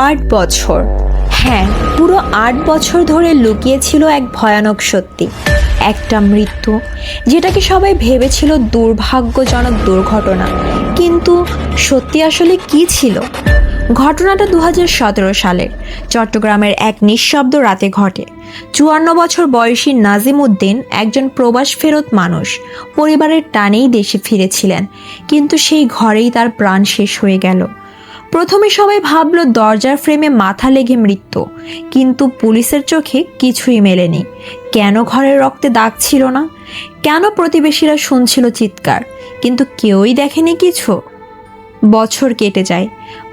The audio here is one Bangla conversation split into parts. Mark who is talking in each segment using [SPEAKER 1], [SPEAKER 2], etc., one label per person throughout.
[SPEAKER 1] 8 বছর। হ্যাঁ, পুরো 8 বছর ধরে লুকিয়ে ছিল এক ভয়ানক সত্যি, একটা মৃত্যু যেটাকে সবাই ভেবেছিল দুর্ভাগ্যজনক দুর্ঘটনা। কিন্তু সত্যি আসলে কি ছিল? ঘটনাটা 2017 সালের চট্টগ্রামের এক নিঃশব্দ রাতে ঘটে। 54 বছর বয়সী নাজিম উদ্দিন একজন প্রবাস ফেরত মানুষ, পরিবারের টানেই দেশে ফিরেছিলেন, কিন্তু সেই ঘরেই তার প্রাণ শেষ হয়ে গেল। প্রথমে সবাই ভাবল দরজার ফ্রেমে মাথা লেগে মৃত্যু, কিন্তু পুলিশের চোখে কিছুই মেলেনি। কেন ঘরের রক্তে দাগ ছিল না? কেন প্রতিবেশীরা শুনছিল চিৎকার, কিন্তু কেউই দেখেনি কিছু? বছর কেটে যায়,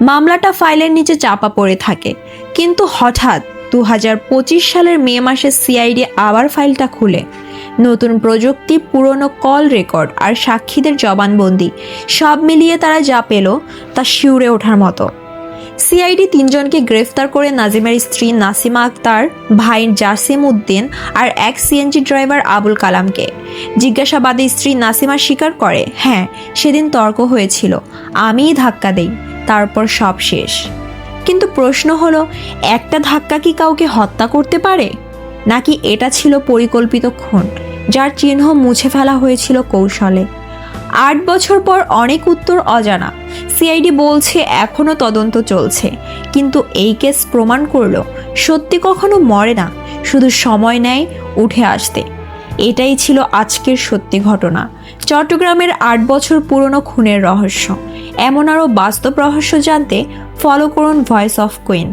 [SPEAKER 1] মামলাটা ফাইলের নিচে চাপা পড়ে থাকে, কিন্তু হঠাৎ 2025 সালের মে মাসে সিআইডি আবার ফাইলটা খুলে। নতুন প্রযুক্তি, পুরনো কল রেকর্ড আর সাক্ষীদের জবানবন্দি সব মিলিয়ে তারা যা পেল তা শিউরে ওঠার মতো। সিআইডি 3জনকে গ্রেফতার করে নাজিমের স্ত্রী নাসিমা আক্তার, ভাই জাসিম উদ্দিন আর এক সিএনজি ড্রাইভার আবুল কালামকে। জিজ্ঞাসাবাদে স্ত্রী নাসিমা স্বীকার করে, হ্যাঁ, সেদিন তর্ক হয়েছিল, আমিই ধাক্কা দেই, তারপর সব শেষ। কিন্তু প্রশ্ন হলো, একটা ধাক্কা কি কাউকে হত্যা করতে পারে? নাকি এটা ছিল পরিকল্পিত খুন, যার চিহ্ন মুছে ফেলা হয়েছিল কৌশলে? 8 বছর পর অনেক উত্তর অজানা। সিআইডি বলছে এখনো তদন্ত চলছে, কিন্তু এই কেস প্রমাণ করলো সত্যি কখনো মরে না, শুধু সময় নেয় উঠে আসতে। এটাই ছিল আজকের সত্যি ঘটনা, চট্টগ্রামের 8 বছর পুরনো খুনের রহস্য। এমন আরও বাস্তব রহস্য জানতে ফলো করুন ভয়েস অফ কুইন।